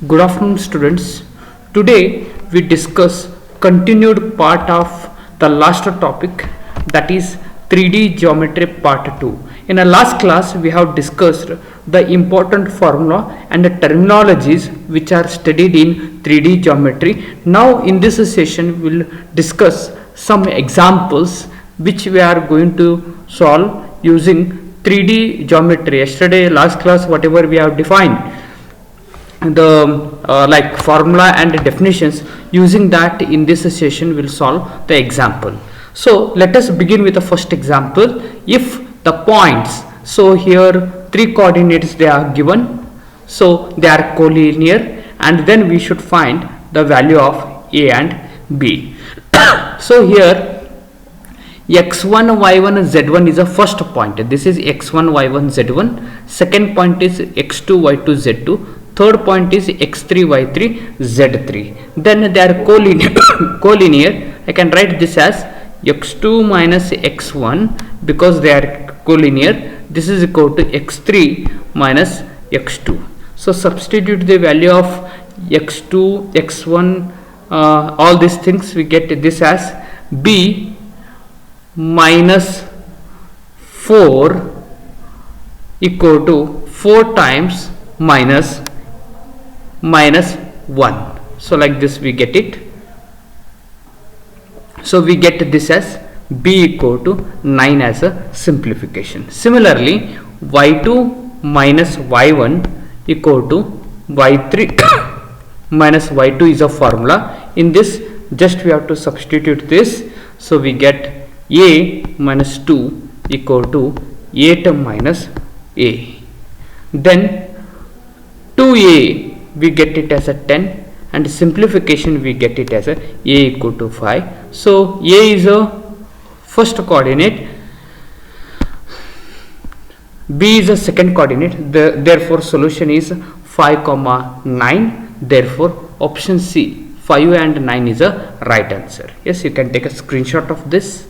Good afternoon, students. Today we discuss continued part of the last topic, that is 3D geometry part 2. In our last class we have discussed the important formula and the terminologies which are studied in 3D geometry. Now in this session we will discuss some examples which we are going to solve using 3D geometry. Yesterday last class whatever we have defined the like formula and definitions, using that in this session we'll solve the example. So let us begin with the first example. If the points, so here three coordinates they are given, so they are collinear, and then we should find the value of a and b. So here x1 y1 z1 is a first point. This is x1 y1 z1. Second point is x2 y2 z2. Third point is x3 y3 z3. Then they are collinear. I can write this as x2 minus x1 because they are collinear. This is equal to x3 minus x2. So substitute the value of x2, x1, all these things, we get this as b minus 4 equal to 4 times minus 1. So like this we get it. So we get this as b equal to 9 as a simplification. Similarly, y2 minus y1 equal to y3 minus y2 is a formula. In this just we have to substitute this. So we get a minus 2 equal to 8 minus a. Then 2a we get it as a 10, and simplification we get it as a equal to 5. So a is a first coordinate, b is a second coordinate, therefore solution is 5 comma 9. Therefore option C, 5 and 9 is a right answer. Yes, you can take a screenshot of this.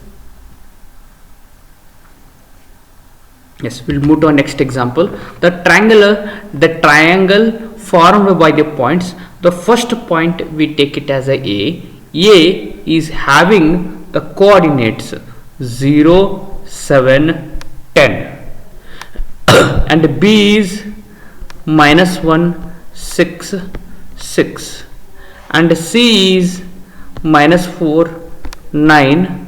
Yes, we'll move to our next example. The triangle formed by the points. The first point we take it as a is having the coordinates 0, 7, 10 and b is minus 1, 6, 6 and c is minus 4, 9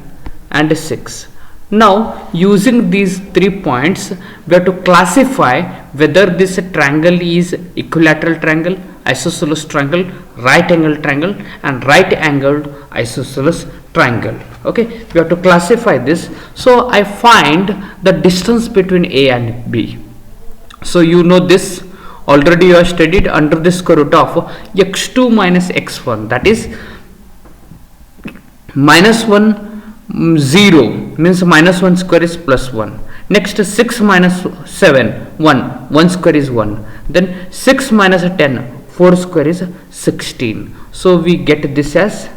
and 6. Now using these 3 points we have to classify whether this triangle is equilateral triangle, isosceles triangle, right angle triangle and right angled isosceles triangle. Okay, we have to classify this. So I find the distance between a and b. So you know this already, you have studied under the square root of x2 minus x1, that is minus 1 0 means minus 1 square is plus 1. Next 6 minus 7 1 square is 1. Then 6 minus 10 4 square is 16. So we get this as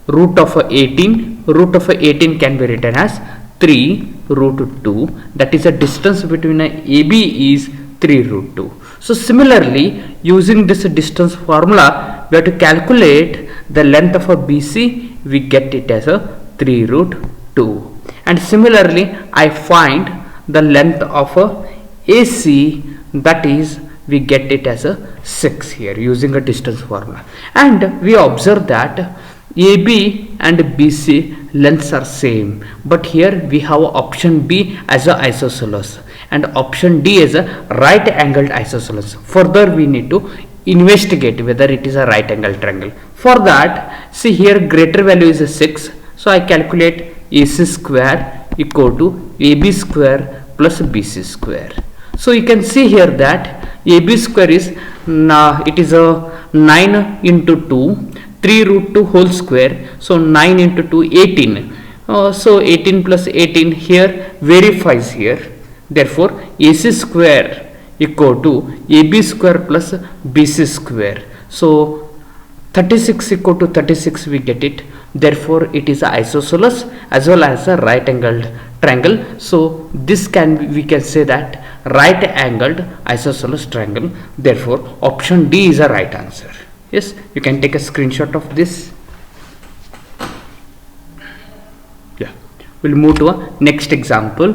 root of 18. Root of 18 can be written as 3 root 2. That is the distance between AB is 3 root 2. So similarly, using this distance formula we have to calculate the length of a BC. We get it as a 3 root 2. And similarly I find the length of a AC, that is we get it as a 6 here using a distance formula. And we observe that AB and BC lengths are same, but here we have option B as a isosceles and option D as a right angled isosceles. Further we need to investigate whether it is a right angle triangle. For that, see here greater value is a 6, so I calculate AC square equal to AB square plus BC square. So you can see here that AB square is it is a 9 into 2, 3 root 2 whole square, so 9 into 2 18. So 18 plus 18 here verifies here. Therefore AC square equal to AB square plus BC square. So 36 equal to 36 we get it. Therefore it is isosceles as well as a right angled triangle. So this we can say that right angled isosceles triangle. Therefore option D is a right answer. Yes, you can take a screenshot of this. Yeah, we'll move to a next example.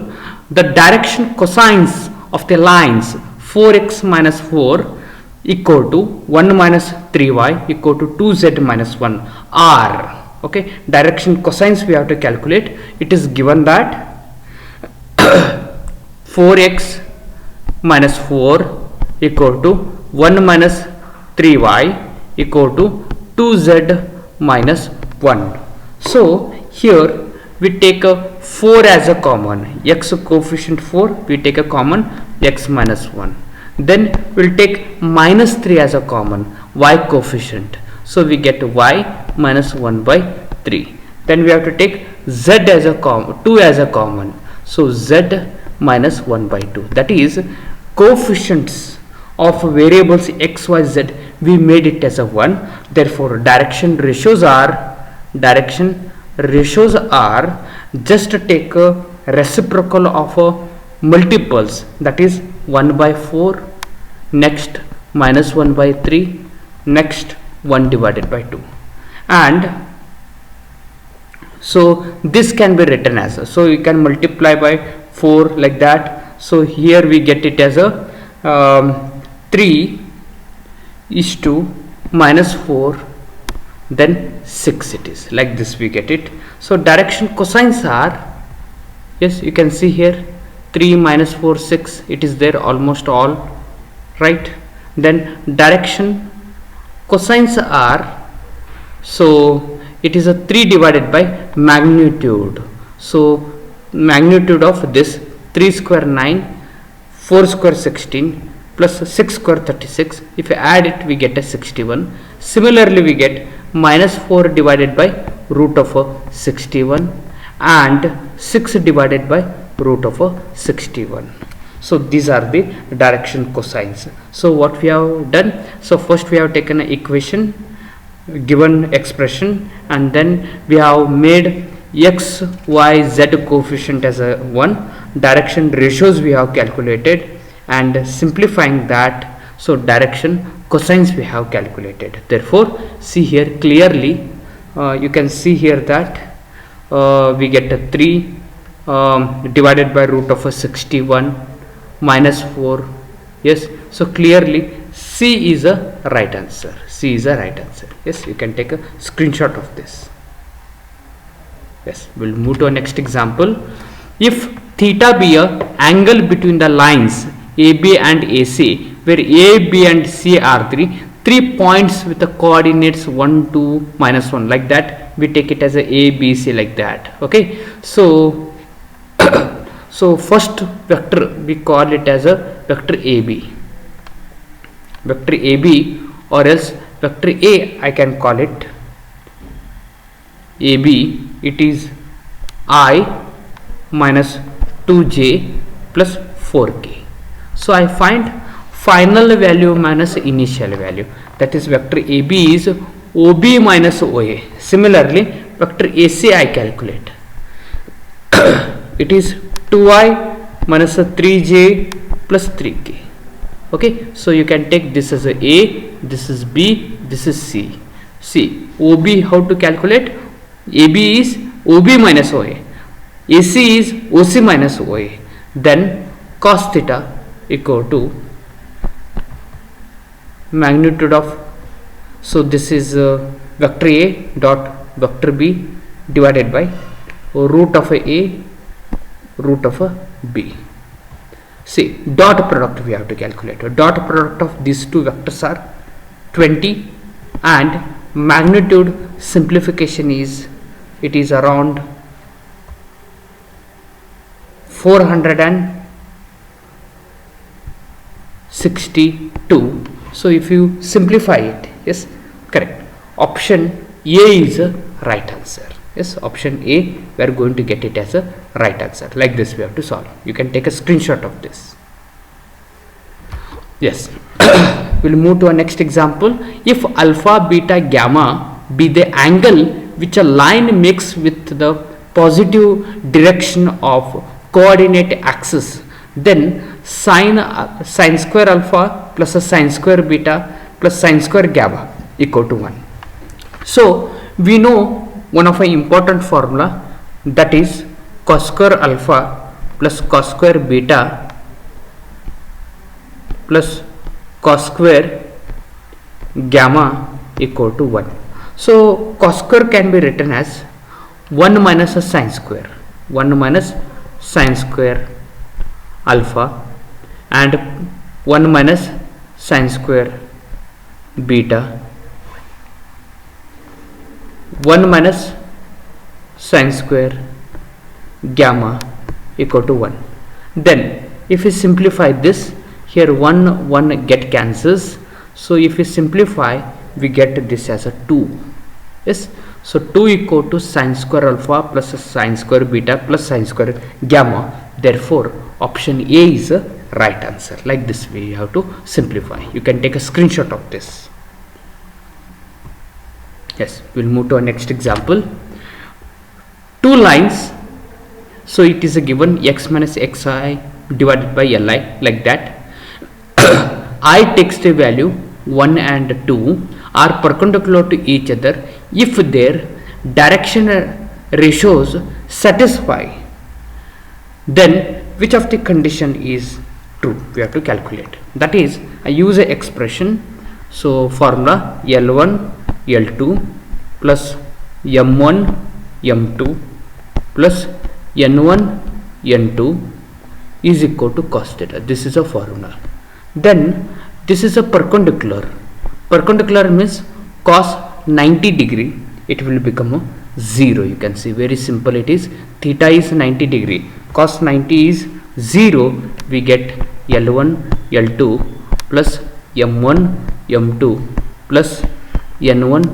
The direction cosines of the lines 4x minus 4 equal to 1 minus 3y equal to 2z minus 1 are. Okay, direction cosines we have to calculate. It is given that 4x minus 4 equal to 1 minus 3y equal to 2z minus 1. So here we take a 4 as a common, x coefficient 4, we take a common x minus 1. Then we'll take minus 3 as a common, y coefficient. So we get y minus 1 by 3. Then we have to take z as a common, 2 as a common. So z minus 1 by 2. That is coefficients of variables x, y, z. We made it as a 1. Therefore direction ratios are just take a reciprocal of a multiples, that is 1 by 4, next minus 1 by 3, next 1 divided by 2. And so this can be written as a, so you can multiply by 4 like that. So here we get it as a 3 is to minus 4, then 6 it is, like this we get it. So direction cosines are, yes, you can see here 3 minus 4 6, it is there almost all right. Then direction cosines are, so it is a 3 divided by magnitude. So magnitude of this 3 square 9, 4 square 16 plus 6 square 36. If you add it we get a 61. Similarly we get minus 4 divided by root of a 61 and 6 divided by root of a 61. So these are the direction cosines. So what we have done, so first we have taken an equation, given expression, and then we have made x, y, z coefficient as a 1, direction ratios we have calculated, and simplifying that, so direction cosines we have calculated. Therefore see here clearly, you can see here that we get a 3 divided by root of a 61 minus 4. Yes, so clearly C is a right answer. C is a right answer. Yes, you can take a screenshot of this. Yes, we'll move to a next example. If theta be a angle between the lines AB and AC, where A, B and C are three points with the coordinates 1, 2, minus 1, like that we take it as a B, C, like that. Okay, so so first vector we call it as a vector AB, or else vector A I can call it AB. It is I minus 2j plus 4k. So I find final value minus initial value, that is vector AB is OB minus OA. Similarly vector AC I calculate it is 2i minus 3j plus 3k. Okay, so you can take this as a A, this is B, this is C. See OB how to calculate, AB is OB minus OA, AC is OC minus OA, then cos theta equal to magnitude of, so this is vector A dot vector B divided by root of A root of B. See dot product we have to calculate. Dot product of these two vectors are 20, and magnitude simplification is, it is around 462. So if you simplify it, yes, correct, option A is a right answer. Yes, option A we are going to get it as a right answer. Like this we have to solve. You can take a screenshot of this. Yes. We'll move to our next example. If alpha, beta, gamma be the angle which a line makes with the positive direction of coordinate axis, then sine square alpha plus a sine square beta plus sine square gamma equal to 1. So we know one of an important formula, that is cos square alpha plus cos square beta plus cos square gamma equal to 1. So cos square can be written as 1 minus a sine square, 1 minus sine square alpha and 1 minus sine square beta, 1 minus sine square gamma equal to 1. Then if we simplify this, here 1 get cancels, so if we simplify we get this as a 2. Yes, so 2 equal to sine square alpha plus sine square beta plus sine square gamma. Therefore option A is a right answer. Like this way you have to simplify. You can take a screenshot of this. Yes, we'll move to our next example. Two lines, so it is a given x minus xi divided by li, like that. I takes the value 1 and 2 are perpendicular to each other if their directional ratios satisfy. Then which of the condition is true? We have to calculate. That is, I use a expression. So formula L1 L2 plus M1 M2 plus N1 N2 is equal to cos theta. This is a formula. Then this is a perpendicular. Perpendicular means cos 90 degree, it will become a 0. You can see very simple it is. Theta is 90 degree, cos 90 is 0. We get L1 L2 plus M1 M2 plus N1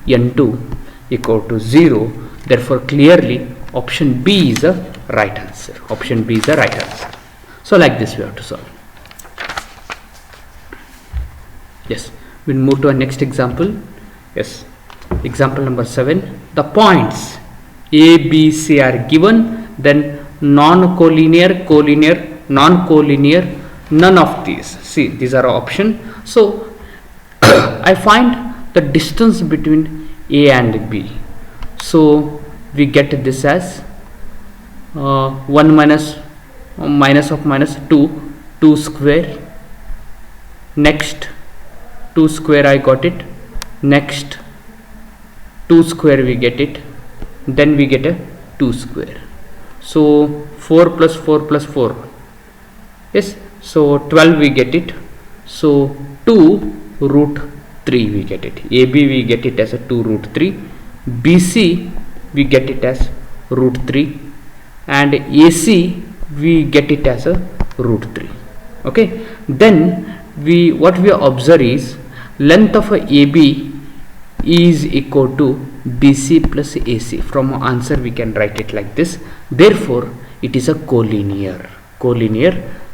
N2 equal to 0. Therefore clearly option B is a right answer. Option B is a right answer. So like this we have to solve. Yes, we'll move to our next example. Yes, example number 7. The points A, B, C are given, then non-collinear, collinear, non-collinear, none of these. See, these are option. So I find the distance between A and B. So we get this as 1 minus minus of minus 2 square. Next 2 square I got it. Next 2 square we get it. Then we get a 2 square. So 4 plus 4 plus 4. Yes. So 12 we get it. So 2 root 3 we get it. AB we get it as a 2 root 3. BC we get it as root 3. And AC we get it as a root 3. Okay. Then what we observe is length of a AB is equal to BC plus AC. From answer we can write it like this. Therefore it is a collinear.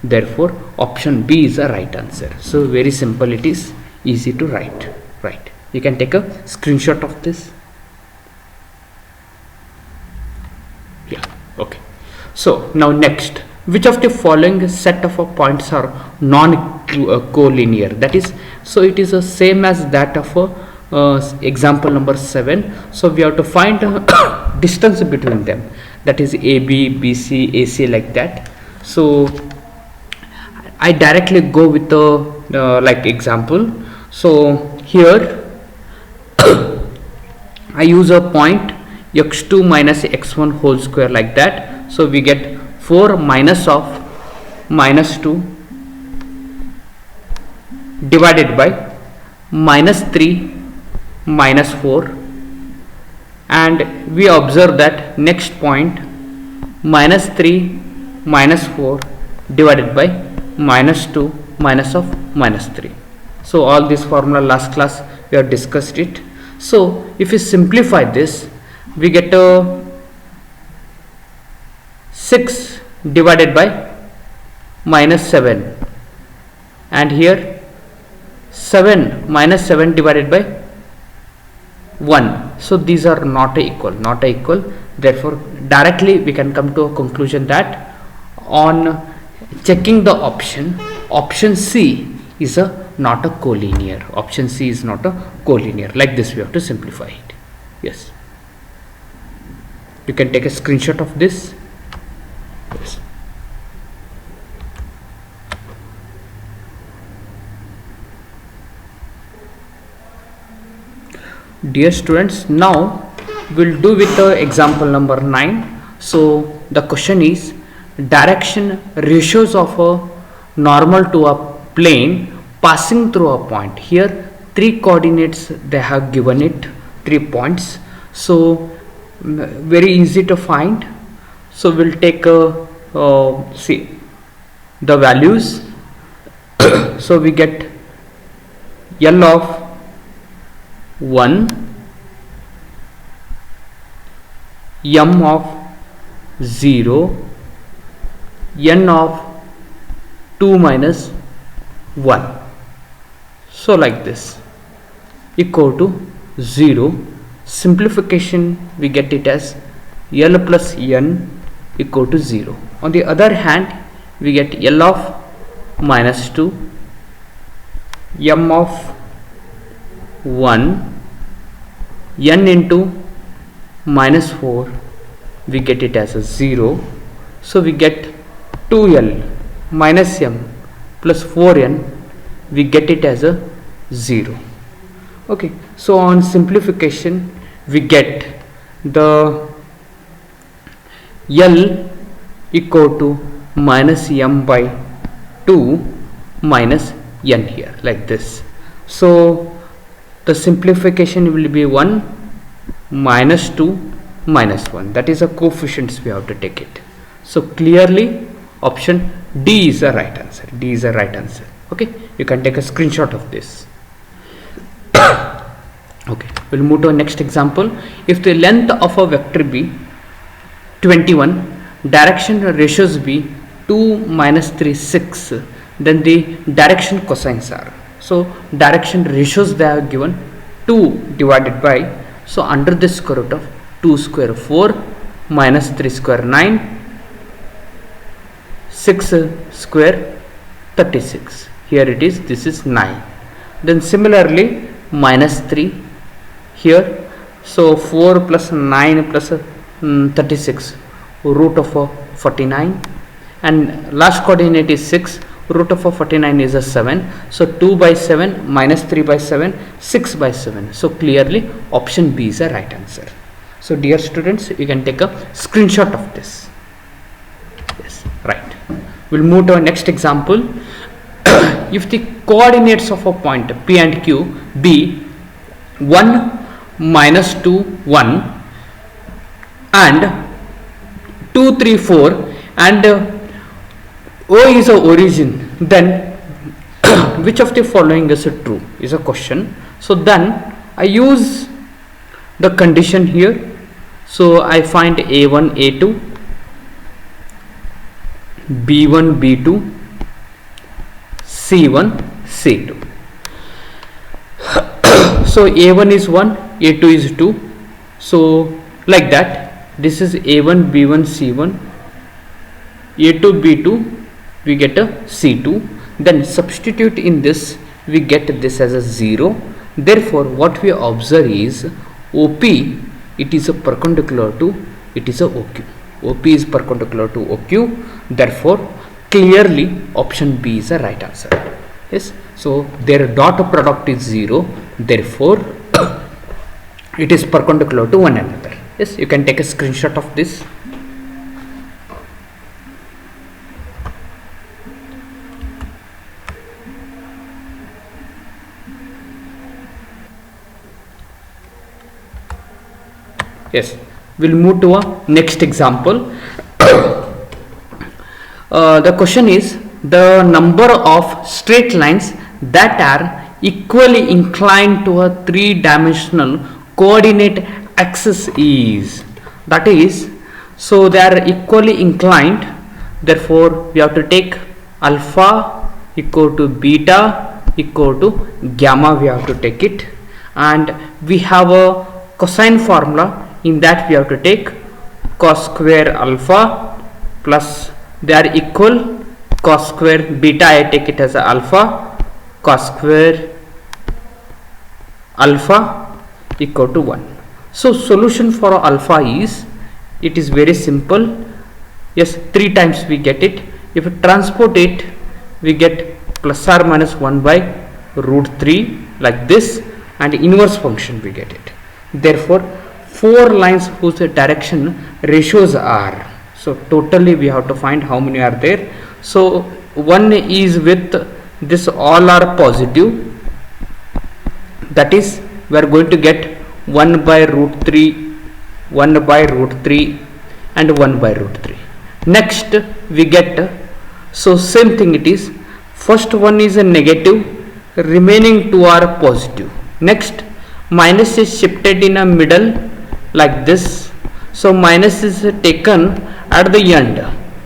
Therefore option B is a right answer. So very simple, it is easy to write. Right, you can take a screenshot of this. Yeah, okay. So now next, which of the following set of points are non-collinear? That is, so it is the same as that of example number 7. So we have to find distance between them, that is AB, BC, AC, like that. So I directly go with the like example. So here I use a point x2 minus x1 whole square, like that. So we get 4 minus of minus 2 divided by minus 3 minus 4, and we observe that next point minus 3 minus 4 divided by minus 2 minus of minus 3. So all this formula last class we have discussed it. So if we simplify this, we get 6 divided by minus 7, and here 7 minus 7 divided by 1. So these are not equal. Therefore, directly we can come to a conclusion that on checking the option C is not a collinear. Option C is not a collinear. Like this we have to simplify it. Yes. You can take a screenshot of this. Yes. Dear students, now we'll do with the example number 9. So the question is direction ratios of a normal to a plane passing through a point. Here 3 coordinates they have given it, 3 points. So very easy to find. So we'll take see the values. So we get L of 1, M of 0, N of 2 minus 1. So like this equal to 0. Simplification we get it as L plus N equal to 0. On the other hand, we get L of minus 2, M of 1, N into minus 4, we get it as a 0. So we get 2L minus M plus 4N, we get it as a 0. Okay, so on simplification we get the L equal to minus M by 2 minus N here, like this. So the simplification will be 1 minus 2 minus 1. That is a coefficients we have to take it. So clearly option D is the right answer. D is the right answer. Okay, you can take a screenshot of this. Okay, we'll move to our next example. If the length of a vector be 21, direction ratios be 2, minus 3, 6, then the direction cosines are. So direction ratios they are given 2 divided by, so under this square root of 2 square 4, minus 3 square 9, 6 square 36. Here it is, this is 9. Then similarly minus 3 here, so 4 plus 9 plus 36, root of 49, and last coordinate is 6, root of 49 is a 7. So 2 by 7 minus 3 by 7, 6 by 7. So clearly option B is the right answer. So dear students, you can take a screenshot of this. Yes, right. We'll move to our next example. If the coordinates of a point P and Q be 1, minus 2, 1 and 2, 3, 4 and O is a origin, then which of the following is true is a question. So then I use the condition here. So I find A1, A2, B1, B2, C1, C2. So A1 is 1, A2 is 2. So like that, this is A1, B1, C1, A2, B2, we get a C2. Then substitute in this, we get this as a 0. Therefore what we observe is OP, it is a perpendicular to, it is a OQ. OP is perpendicular to OQ. Therefore clearly option B is the right answer. Yes, so their dot product is 0. Therefore it is perpendicular to one another. Yes, you can take a screenshot of this. Yes, we'll move to a next example. The question is the number of straight lines that are equally inclined to a 3-dimensional coordinate axis is. That is, so they are equally inclined. Therefore we have to take alpha equal to beta equal to gamma, we have to take it, and we have a cosine formula. In that we have to take cos square alpha plus they are equal cos square beta, I take it as a alpha, cos square alpha equal to 1. So solution for alpha is, it is very simple. Yes, 3 times we get it. If we transport it, we get plus or minus 1 by root 3 like this, and inverse function we get it. Therefore 4 lines whose direction ratios are, so totally we have to find how many are there. So one is with this all are positive, that is we are going to get 1 by root 3, 1 by root 3 and 1 by root 3. Next we get, so same thing it is, first one is a negative, remaining 2 are positive. Next minus is shifted in a middle like this, so minus is taken at the end,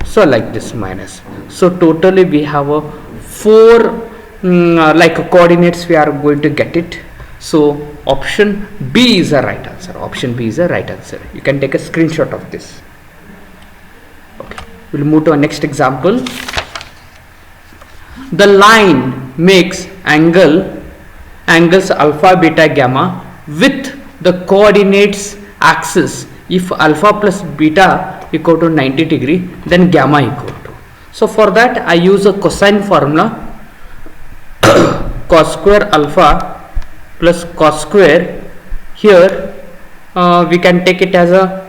so like this minus. So totally we have a 4 like coordinates we are going to get it. So option B is the right answer. Option B is the right answer. You can take a screenshot of this. Okay, we'll move to our next example. The line makes angles alpha, beta, gamma with the coordinates axis. If alpha plus beta equal to 90 degree, then gamma equal to. So for that I use a cosine formula. Cos square alpha plus cos square, here we can take it as a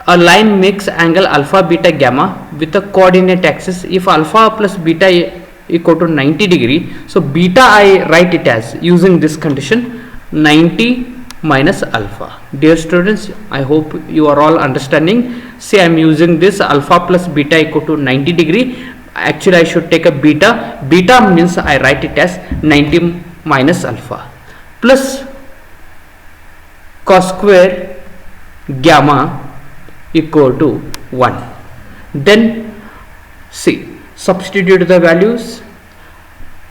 line makes angle alpha, beta, gamma with a coordinate axis. If alpha plus beta equal to 90 degree, so beta I write it as, using this condition, 90 minus alpha. Dear students, I hope you are all understanding. See, I am using this alpha plus beta equal to 90 degree. Actually I should take a beta. Beta means I write it as 90 minus alpha plus cos square gamma equal to 1. Then see, substitute the values,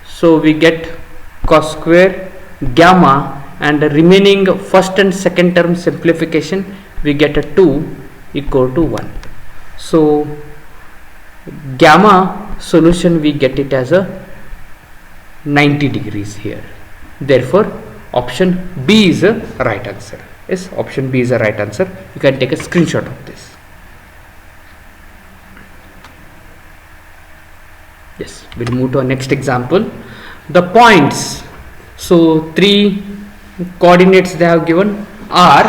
so we get cos square gamma, and the remaining first and second term simplification, we get a 2 equal to 1. So gamma solution we get it as a 90 degrees here. Therefore option B is a right answer. Yes, option B is a right answer. You can take a screenshot of this. Yes, we'll move to our next example. The points, so 3 coordinates they have given are,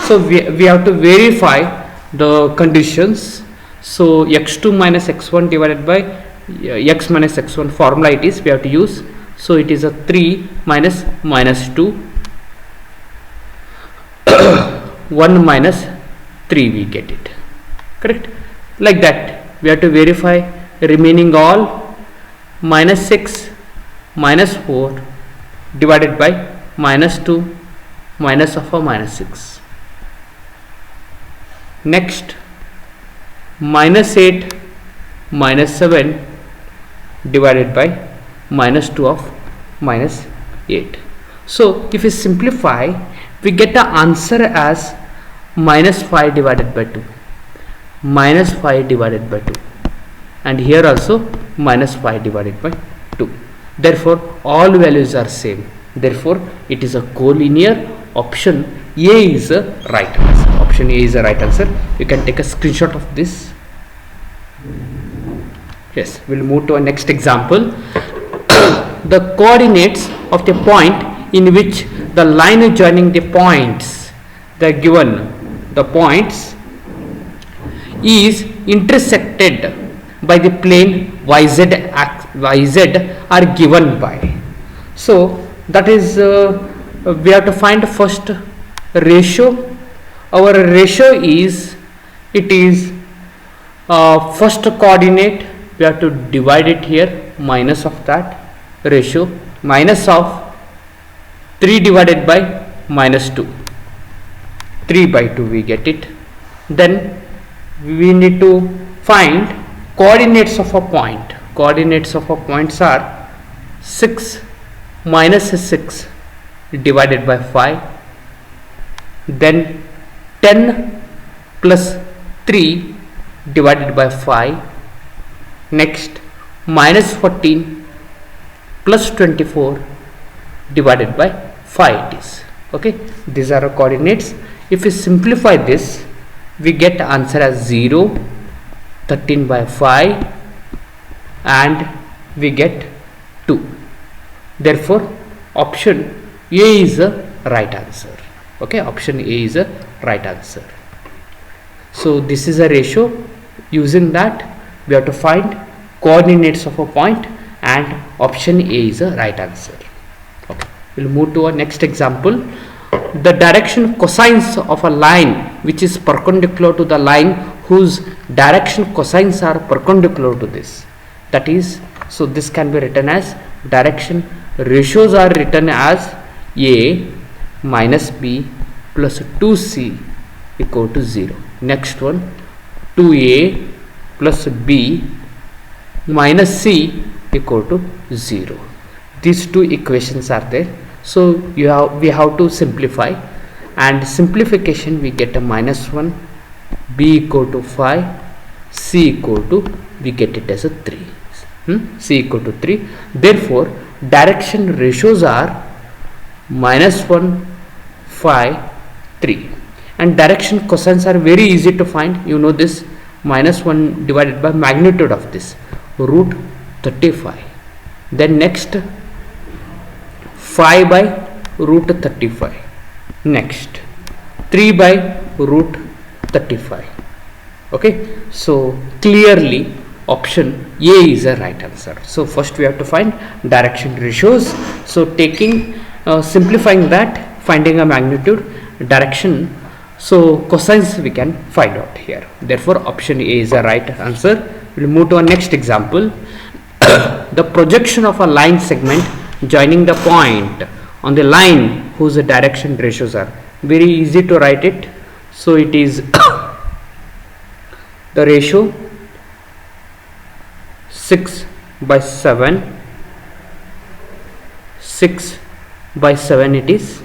so we have to verify the conditions. So x2 minus x1 divided by x minus x1 formula it is we have to use. So it is a 3 minus minus 2 1 minus 3 we get it, correct. Like that we have to verify remaining all, minus 6 minus 4 divided by minus 2 minus of a minus 6. Next minus 8 minus 7 divided by minus 2 of minus 8. So if we simplify, we get the answer as minus 5 divided by 2, minus 5 divided by 2, and here also minus 5 divided by 2. Therefore all values are same. Therefore it is a collinear. Option A is a right answer. Option A is a right answer. You can take a screenshot of this. Yes, we'll move to our next example. The coordinates of the point in which the line joining the points, the given the points is intersected by the plane YZ are given by. So that is we have to find first ratio. Our ratio is, it is first coordinate, we have to divide it here, minus of that ratio, minus of 3 divided by minus 2, 3 by 2 we get it. Then we need to find coordinates of a point. Coordinates of a points are 6 minus 6 divided by 5, then 10 plus 3 divided by 5. Next, minus 14 plus 24 divided by 5 it is. Okay, these are our coordinates. If we simplify this, we get answer as 0, 13 by 5, and we get 2. Therefore, option A is the right answer. Okay, option A is the right answer. So this is a ratio. Using that, we have to find coordinates of a point, and option A is the right answer. Okay, we'll move to our next example. The direction cosines of a line which is perpendicular to the line whose direction cosines are perpendicular to this. That is, so this can be written as direction ratios are written as A minus B plus 2C equal to 0. Next one, 2A plus B minus C equal to 0. These two equations are there. So we have to simplify, and simplification we get a minus 1, B equal to 5, C equal to, we get it as a 3. C equal to 3. Therefore, direction ratios are minus 1, 5, 3. And direction cosines are very easy to find. You know this, minus 1 divided by magnitude of this, root 35. Then next, 5 by root 35. Next, 3 by root 35. Okay, so clearly option A is the right answer. So first we have to find direction ratios. So taking simplifying that, finding a magnitude, direction, so cosines we can find out here. Therefore option A is the right answer. We'll move to our next example. The projection of a line segment joining the point on the line whose direction ratios are, very easy to write it. So it is the ratio 6 by 7, 6 by 7 it is,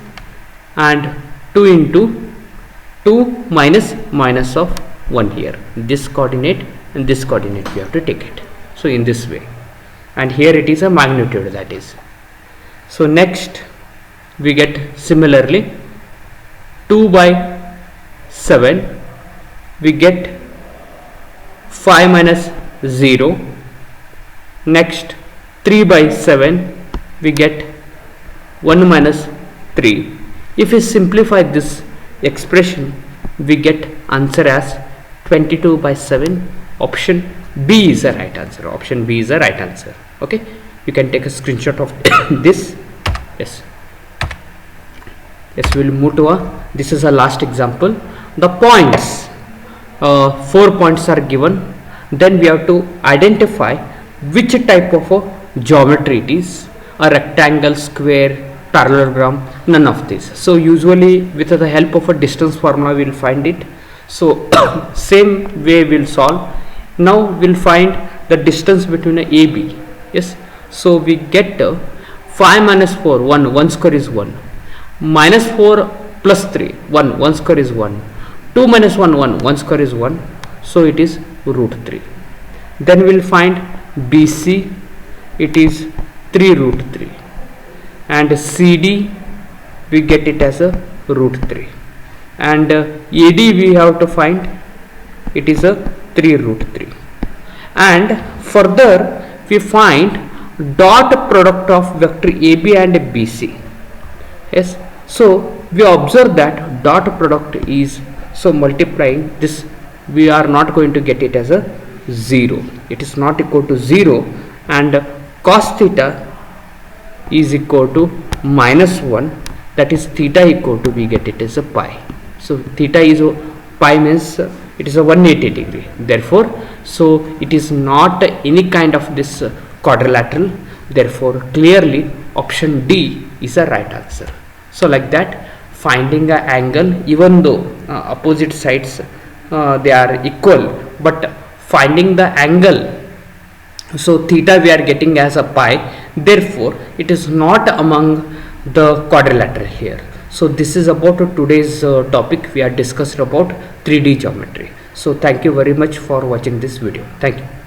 and 2 into 2 minus of 1 here. This coordinate and this coordinate we have to take it. So in this way, and here it is a magnitude, that is. So next we get similarly 2 by 7, we get 5 minus 0. Next 3 by 7, we get 1 minus 3. If we simplify this expression, we get answer as 22 by 7. Option B is the right answer. Option B is the right answer. Okay, you can take a screenshot of this. Yes, we will move to this is a last example. The points, 4 points are given. Then we have to identify which type of a geometry it is, a rectangle, square, parallelogram, none of this. So usually with the help of a distance formula we will find it. So same way we will solve. Now we will find the distance between a AB. Yes, so we get 5 minus 4, 1 square is 1, minus 4 plus 3, 1 square is 1, 2 minus 1 square is 1, so it is root 3. Then we will find BC, it is 3 root 3, and CD we get it as a root 3, and AD we have to find, it is a 3 root 3, and further we find dot product of vector AB and BC. Yes, so we observe that dot product is, so multiplying this, we are not going to get it as a 0. It is not equal to 0, and cos theta is equal to minus 1, that is theta equal to, we get it as a pi. So theta is pi means it is a 180 degree. Therefore, so it is not any kind of this quadrilateral. Therefore clearly option D is a right answer. So like that, finding an angle, even though opposite sides they are equal, but finding the angle, so theta we are getting as a pi, therefore it is not among the quadrilateral here. So this is about today's topic. We are discussed about 3D geometry. So thank you very much for watching this video. Thank you.